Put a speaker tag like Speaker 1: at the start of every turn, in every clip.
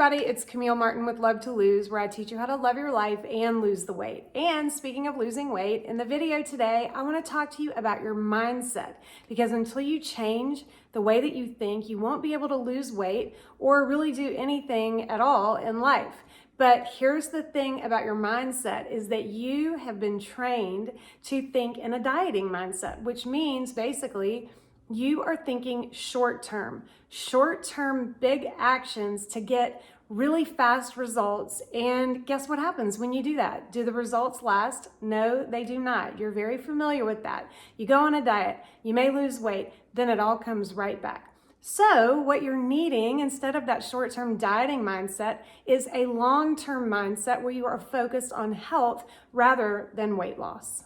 Speaker 1: everybody, it's Camille Martin with Love to Lose, where I teach you how to love your life and lose the weight. And speaking of losing weight, in the video today, I want to talk to you about your mindset, because until you change the way that you think, you won't be able to lose weight or really do anything at all in life. But here's the thing about your mindset is that you have been trained to think in a dieting mindset, which means basically you are thinking short-term big actions to get really fast results. And guess what happens when you do that? Do the results last? No, they do not. You're very familiar with that. You go on a diet, you may lose weight, then it all comes right back. So what you're needing instead of that short-term dieting mindset is a long-term mindset where you are focused on health rather than weight loss.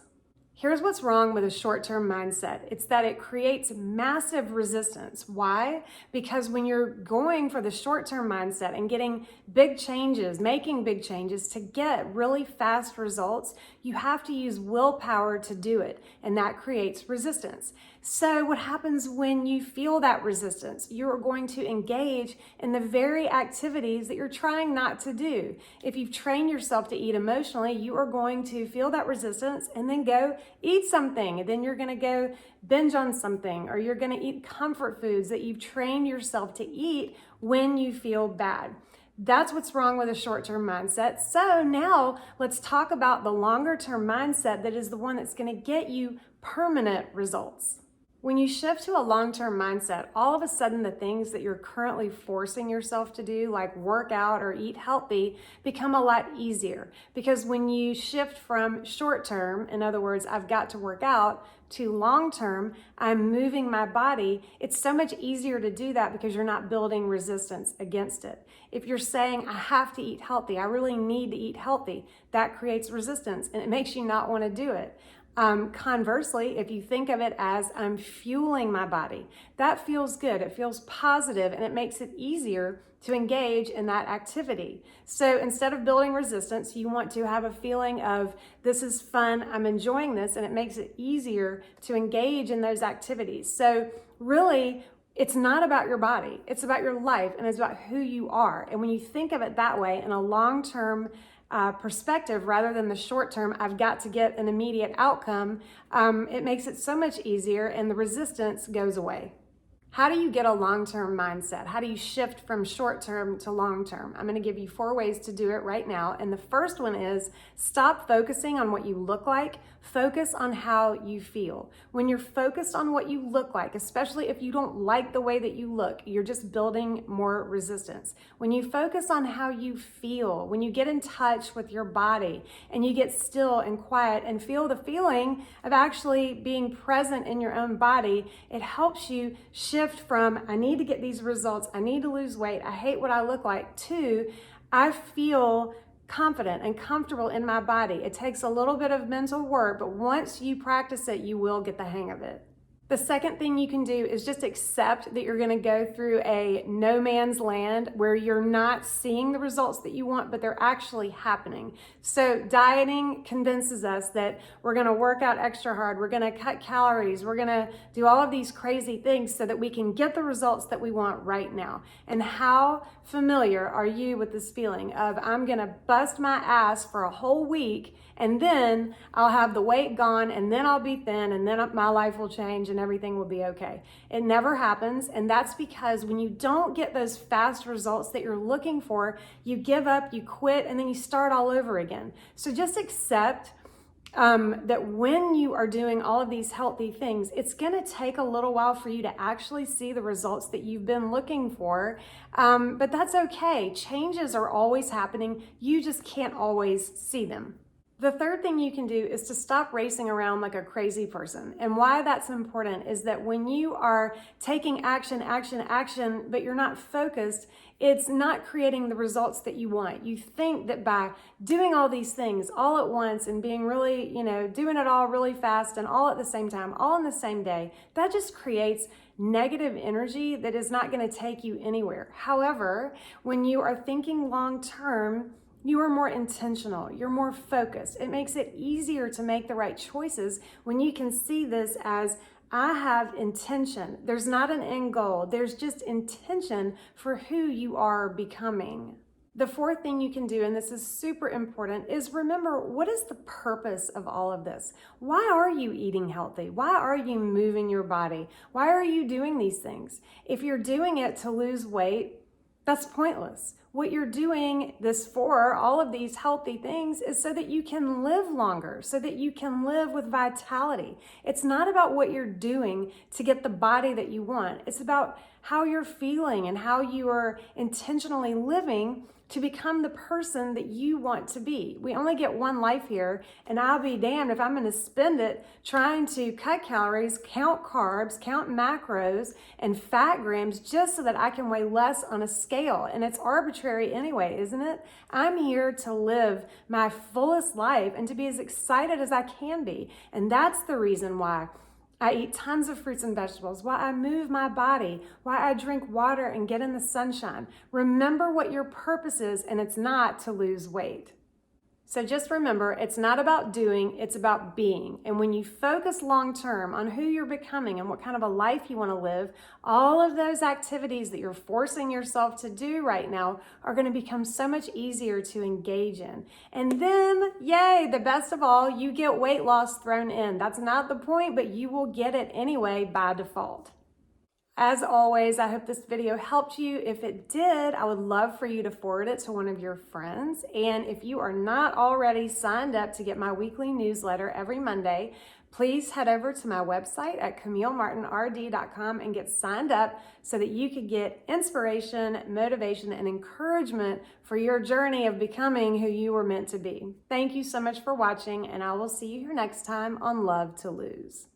Speaker 1: Here's what's wrong with a short-term mindset. It's that it creates massive resistance. Why? Because when you're going for the short-term mindset and getting big changes, making big changes to get really fast results, you have to use willpower to do it, and that creates resistance. So what happens when you feel that resistance? You're going to engage in the very activities that you're trying not to do. If you've trained yourself to eat emotionally, you are going to feel that resistance and then go eat something. And then you're going to go binge on something, or you're going to eat comfort foods that you've trained yourself to eat when you feel bad. That's what's wrong with a short-term mindset. So now let's talk about the longer-term mindset that is the one that's going to get you permanent results. When you shift to a long-term mindset, all of a sudden the things that you're currently forcing yourself to do, like work out or eat healthy, become a lot easier. Because when you shift from short-term, in other words, I've got to work out, to long-term, I'm moving my body, it's so much easier to do that because you're not building resistance against it. If you're saying, I have to eat healthy, I really need to eat healthy, that creates resistance and it makes you not want to do it. Conversely, if you think of it as I'm fueling my body, that feels good, it feels positive, and it makes it easier to engage in that activity. So instead of building resistance, you want to have a feeling of this is fun, I'm enjoying this, and it makes it easier to engage in those activities. So really, it's not about your body, it's about your life, and it's about who you are. And when you think of it that way in a long-term perspective rather than the short term, I've got to get an immediate outcome, it makes it so much easier and the resistance goes away. How do you get a long-term mindset? How do you shift from short-term to long-term? I'm going to give you 4 ways to do it right now. And the first one is stop focusing on what you look like. Focus on how you feel. When you're focused on what you look like, especially if you don't like the way that you look, you're just building more resistance. When you focus on how you feel, when you get in touch with your body and you get still and quiet and feel the feeling of actually being present in your own body, it helps you shift from I need to get these results, I need to lose weight, I hate what I look like, to I feel confident and comfortable in my body. It takes a little bit of mental work, but once you practice it, you will get the hang of it. The second thing you can do is just accept that you're going to go through a no man's land where you're not seeing the results that you want, but they're actually happening. So dieting convinces us that we're going to work out extra hard, we're going to cut calories, we're going to do all of these crazy things so that we can get the results that we want right now. And how familiar are you with this feeling of I'm going to bust my ass for a whole week and then I'll have the weight gone and then I'll be thin and then my life will change and everything will be okay. It never happens, and that's because when you don't get those fast results that you're looking for, you give up, you quit, and then you start all over again. So just accept that when you are doing all of these healthy things, it's going to take a little while for you to actually see the results that you've been looking for, but that's okay. Changes are always happening. You just can't always see them. The third thing you can do is to stop racing around like a crazy person. And why that's important is that when you are taking action, but you're not focused, it's not creating the results that you want. You think that by doing all these things all at once and being really, doing it all really fast and all at the same time, all in the same day, that just creates negative energy that is not going to take you anywhere. However, when you are thinking long term, you are more intentional, you're more focused. It makes it easier to make the right choices when you can see this as I have intention. There's not an end goal, there's just intention for who you are becoming. The fourth thing you can do, and this is super important, is remember, what is the purpose of all of this? Why are you eating healthy? Why are you moving your body? Why are you doing these things? If you're doing it to lose weight, that's pointless. What you're doing this for, all of these healthy things, is so that you can live longer, so that you can live with vitality. It's not about what you're doing to get the body that you want. It's about how you're feeling and how you are intentionally living to become the person that you want to be. We only get one life here, and I'll be damned if I'm going to spend it trying to cut calories, count carbs, count macros, and fat grams just so that I can weigh less on a scale. And it's arbitrary anyway, isn't it? I'm here to live my fullest life and to be as excited as I can be. And that's the reason why I eat tons of fruits and vegetables, why I move my body, why I drink water and get in the sunshine. Remember what your purpose is, and it's not to lose weight. So just remember, it's not about doing, it's about being. And when you focus long-term on who you're becoming and what kind of a life you want to live, all of those activities that you're forcing yourself to do right now are going to become so much easier to engage in. And then, yay, the best of all, you get weight loss thrown in. That's not the point, but you will get it anyway by default. As always, I hope this video helped you. If it did, I would love for you to forward it to one of your friends. And if you are not already signed up to get my weekly newsletter every Monday, please head over to my website at CamilleMartinRD.com and get signed up so that you could get inspiration, motivation, and encouragement for your journey of becoming who you were meant to be. Thank you so much for watching, and I will see you here next time on Love to Lose.